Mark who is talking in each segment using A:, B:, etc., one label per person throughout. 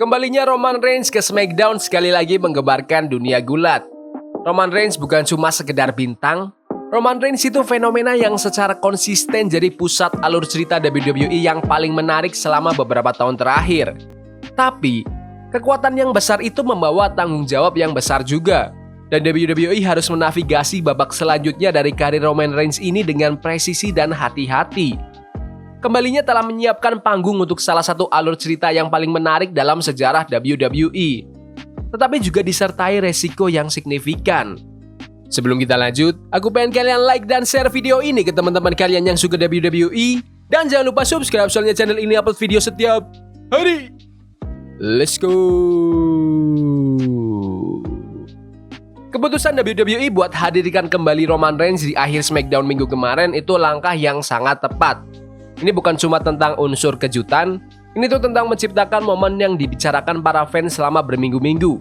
A: Kembalinya Roman Reigns ke SmackDown sekali lagi menggebarkan dunia gulat. Roman Reigns bukan cuma sekedar bintang, Roman Reigns itu fenomena yang secara konsisten jadi pusat alur cerita WWE yang paling menarik selama beberapa tahun terakhir. Tapi, kekuatan yang besar itu membawa tanggung jawab yang besar juga. Dan WWE harus menavigasi babak selanjutnya dari karir Roman Reigns ini dengan presisi dan hati-hati. Kembalinya telah menyiapkan panggung untuk salah satu alur cerita yang paling menarik dalam sejarah WWE. Tetapi juga disertai resiko yang signifikan. Sebelum kita lanjut, aku pengen kalian like dan share video ini ke teman-teman kalian yang suka WWE. Dan jangan lupa subscribe soalnya channel ini upload video setiap hari. Let's go! Keputusan WWE buat hadirkan kembali Roman Reigns di akhir SmackDown minggu kemarin itu langkah yang sangat tepat. Ini bukan cuma tentang unsur kejutan, ini tuh tentang menciptakan momen yang dibicarakan para fans selama berminggu-minggu.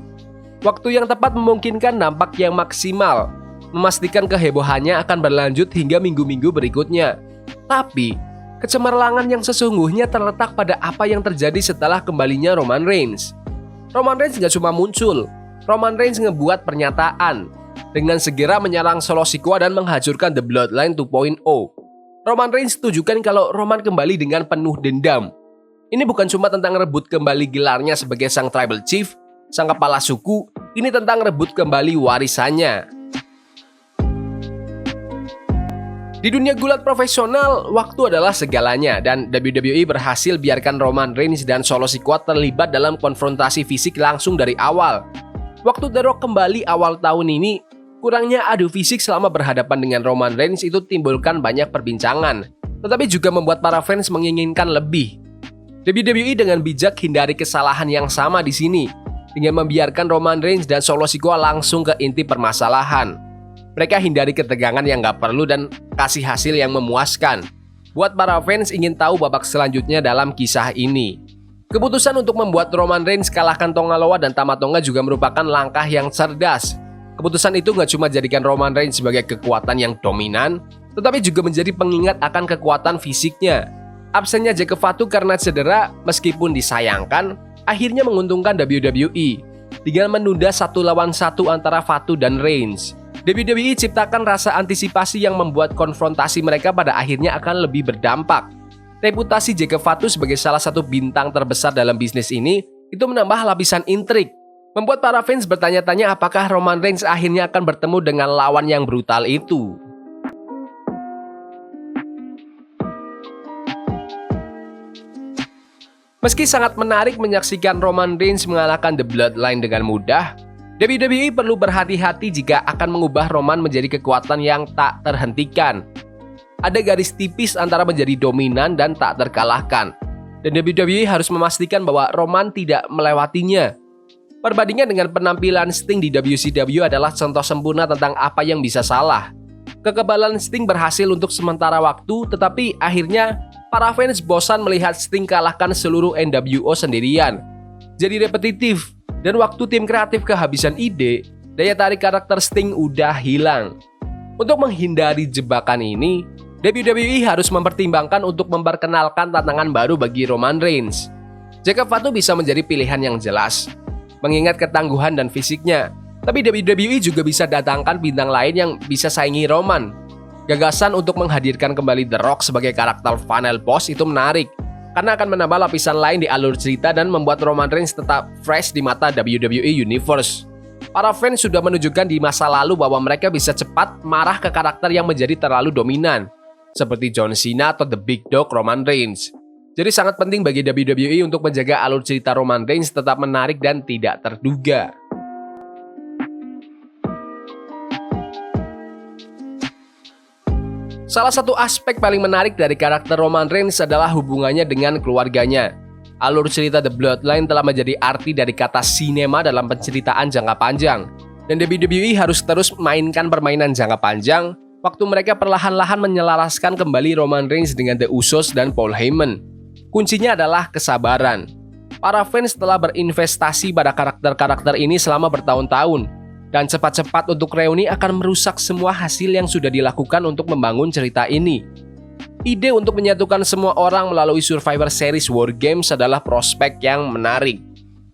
A: Waktu yang tepat memungkinkan dampak yang maksimal, memastikan kehebohannya akan berlanjut hingga minggu-minggu berikutnya. Tapi, kecemerlangan yang sesungguhnya terletak pada apa yang terjadi setelah kembalinya Roman Reigns. Roman Reigns gak cuma muncul, Roman Reigns ngebuat pernyataan dengan segera menyerang Solo Sikoa dan menghancurkan The Bloodline 2.0. Roman Reigns tunjukkan kalau Roman kembali dengan penuh dendam. Ini bukan cuma tentang rebut kembali gelarnya sebagai sang tribal chief, sang kepala suku, ini tentang rebut kembali warisannya. Di dunia gulat profesional, waktu adalah segalanya dan WWE berhasil biarkan Roman Reigns dan Solo Sikoa terlibat dalam konfrontasi fisik langsung dari awal. Waktu The Rock kembali awal tahun ini, kurangnya adu fisik selama berhadapan dengan Roman Reigns itu timbulkan banyak perbincangan, tetapi juga membuat para fans menginginkan lebih. WWE dengan bijak hindari kesalahan yang sama di sini, dengan membiarkan Roman Reigns dan Solo Sikoa langsung ke inti permasalahan. Mereka hindari ketegangan yang gak perlu dan kasih hasil yang memuaskan. Buat para fans ingin tahu babak selanjutnya dalam kisah ini. Keputusan untuk membuat Roman Reigns kalahkan Tonga Loa dan Tama Tonga juga merupakan langkah yang cerdas. Keputusan itu nggak cuma jadikan Roman Reigns sebagai kekuatan yang dominan, tetapi juga menjadi pengingat akan kekuatan fisiknya. Absennya Jake Fatu karena cedera, meskipun disayangkan, akhirnya menguntungkan WWE dengan menunda 1-1 antara Fatu dan Reigns. WWE ciptakan rasa antisipasi yang membuat konfrontasi mereka pada akhirnya akan lebih berdampak. Reputasi Jake Fatu sebagai salah satu bintang terbesar dalam bisnis ini itu menambah lapisan intrik. Membuat para fans bertanya-tanya apakah Roman Reigns akhirnya akan bertemu dengan lawan yang brutal itu. Meski sangat menarik menyaksikan Roman Reigns mengalahkan The Bloodline dengan mudah, WWE perlu berhati-hati jika akan mengubah Roman menjadi kekuatan yang tak terhentikan. Ada garis tipis antara menjadi dominan dan tak terkalahkan, dan WWE harus memastikan bahwa Roman tidak melewatinya. Perbandingan dengan penampilan Sting di WCW adalah contoh sempurna tentang apa yang bisa salah. Kekebalan Sting berhasil untuk sementara waktu, tetapi akhirnya para fans bosan melihat Sting kalahkan seluruh NWO sendirian. Jadi repetitif, dan waktu tim kreatif kehabisan ide, daya tarik karakter Sting udah hilang. Untuk menghindari jebakan ini, WWE harus mempertimbangkan untuk memperkenalkan tantangan baru bagi Roman Reigns. Jake Fatu bisa menjadi pilihan yang jelas, mengingat ketangguhan dan fisiknya. Tapi WWE juga bisa datangkan bintang lain yang bisa saingi Roman. Gagasan untuk menghadirkan kembali The Rock sebagai karakter final boss itu menarik, karena akan menambah lapisan lain di alur cerita dan membuat Roman Reigns tetap fresh di mata WWE Universe. Para fans sudah menunjukkan di masa lalu bahwa mereka bisa cepat marah ke karakter yang menjadi terlalu dominan, seperti John Cena atau The Big Dog Roman Reigns. Jadi sangat penting bagi WWE untuk menjaga alur cerita Roman Reigns tetap menarik dan tidak terduga. Salah satu aspek paling menarik dari karakter Roman Reigns adalah hubungannya dengan keluarganya. Alur cerita The Bloodline telah menjadi arti dari kata sinema dalam penceritaan jangka panjang. Dan WWE harus terus mainkan permainan jangka panjang, waktu mereka perlahan-lahan menyelaraskan kembali Roman Reigns dengan The Usos dan Paul Heyman. Kuncinya adalah kesabaran. Para fans telah berinvestasi pada karakter-karakter ini selama bertahun-tahun, dan cepat-cepat untuk reuni akan merusak semua hasil yang sudah dilakukan untuk membangun cerita ini. Ide untuk menyatukan semua orang melalui Survivor Series War Games adalah prospek yang menarik.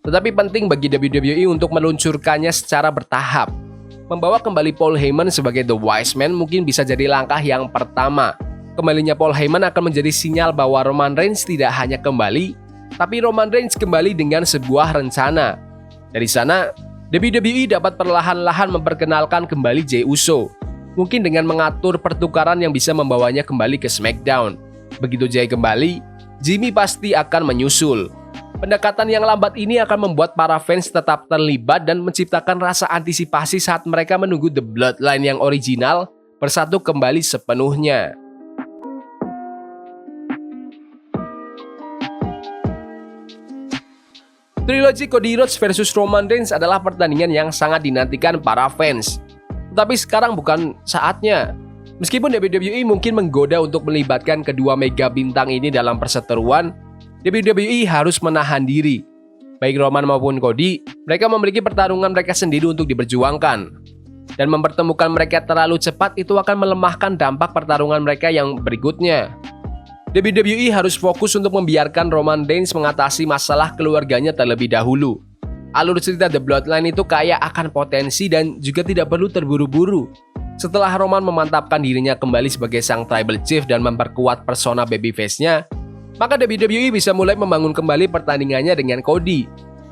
A: Tetapi penting bagi WWE untuk meluncurkannya secara bertahap. Membawa kembali Paul Heyman sebagai The Wise Man mungkin bisa jadi langkah yang pertama. Kembalinya Paul Heyman akan menjadi sinyal bahwa Roman Reigns tidak hanya kembali, tapi Roman Reigns kembali dengan sebuah rencana. Dari sana, WWE dapat perlahan-lahan memperkenalkan kembali Jey Uso, mungkin dengan mengatur pertukaran yang bisa membawanya kembali ke SmackDown. Begitu Jey kembali, Jimmy pasti akan menyusul. Pendekatan yang lambat ini akan membuat para fans tetap terlibat dan menciptakan rasa antisipasi saat mereka menunggu The Bloodline yang original bersatu kembali sepenuhnya. Trilogi Cody Rhodes versus Roman Reigns adalah pertandingan yang sangat dinantikan para fans. Tetapi sekarang bukan saatnya. Meskipun WWE mungkin menggoda untuk melibatkan kedua mega bintang ini dalam perseteruan, WWE harus menahan diri. Baik Roman maupun Cody, mereka memiliki pertarungan mereka sendiri untuk diperjuangkan. Dan mempertemukan mereka terlalu cepat itu akan melemahkan dampak pertarungan mereka yang berikutnya. WWE harus fokus untuk membiarkan Roman Reigns mengatasi masalah keluarganya terlebih dahulu. Alur cerita The Bloodline itu kaya akan potensi dan juga tidak perlu terburu-buru. Setelah Roman memantapkan dirinya kembali sebagai sang Tribal Chief dan memperkuat persona babyface-nya, maka WWE bisa mulai membangun kembali pertandingannya dengan Cody.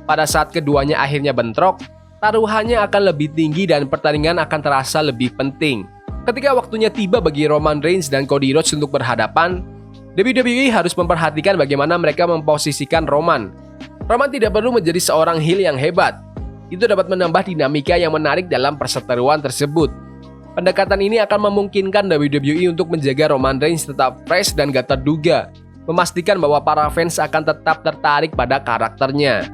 A: Pada saat keduanya akhirnya bentrok, taruhannya akan lebih tinggi dan pertandingan akan terasa lebih penting. Ketika waktunya tiba bagi Roman Reigns dan Cody Rhodes untuk berhadapan, WWE harus memperhatikan bagaimana mereka memposisikan Roman. Roman tidak perlu menjadi seorang heel yang hebat. Itu dapat menambah dinamika yang menarik dalam perseteruan tersebut. Pendekatan ini akan memungkinkan WWE untuk menjaga Roman Reigns tetap fresh dan gak terduga, memastikan bahwa para fans akan tetap tertarik pada karakternya.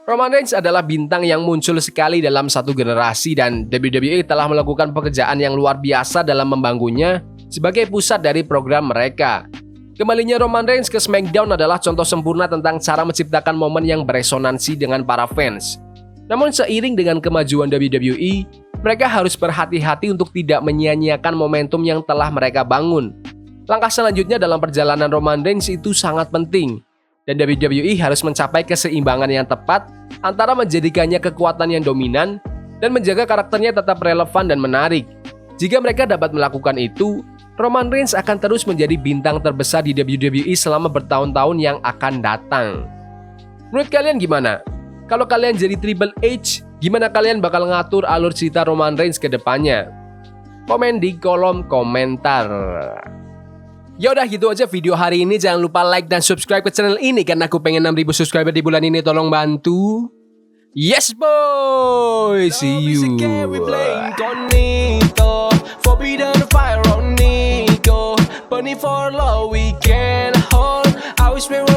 A: Roman Reigns adalah bintang yang muncul sekali dalam satu generasi dan WWE telah melakukan pekerjaan yang luar biasa dalam membangunnya sebagai pusat dari program mereka. Kembalinya Roman Reigns ke SmackDown adalah contoh sempurna tentang cara menciptakan momen yang beresonansi dengan para fans. Namun seiring dengan kemajuan WWE, mereka harus berhati-hati untuk tidak menyia-nyiakan momentum yang telah mereka bangun. Langkah selanjutnya dalam perjalanan Roman Reigns itu sangat penting, dan WWE harus mencapai keseimbangan yang tepat antara menjadikannya kekuatan yang dominan dan menjaga karakternya tetap relevan dan menarik. Jika mereka dapat melakukan itu, Roman Reigns akan terus menjadi bintang terbesar di WWE selama bertahun-tahun yang akan datang. Menurut kalian gimana? Kalau kalian jadi Triple H, gimana kalian bakal ngatur alur cerita Roman Reigns ke depannya? Komen di kolom komentar. Ya udah gitu aja video hari ini. Jangan lupa like dan subscribe ke channel ini karena aku pengen 6.000 subscriber di bulan ini. Tolong bantu. Yes boy, see you. Burning for love we can hold. I wish we were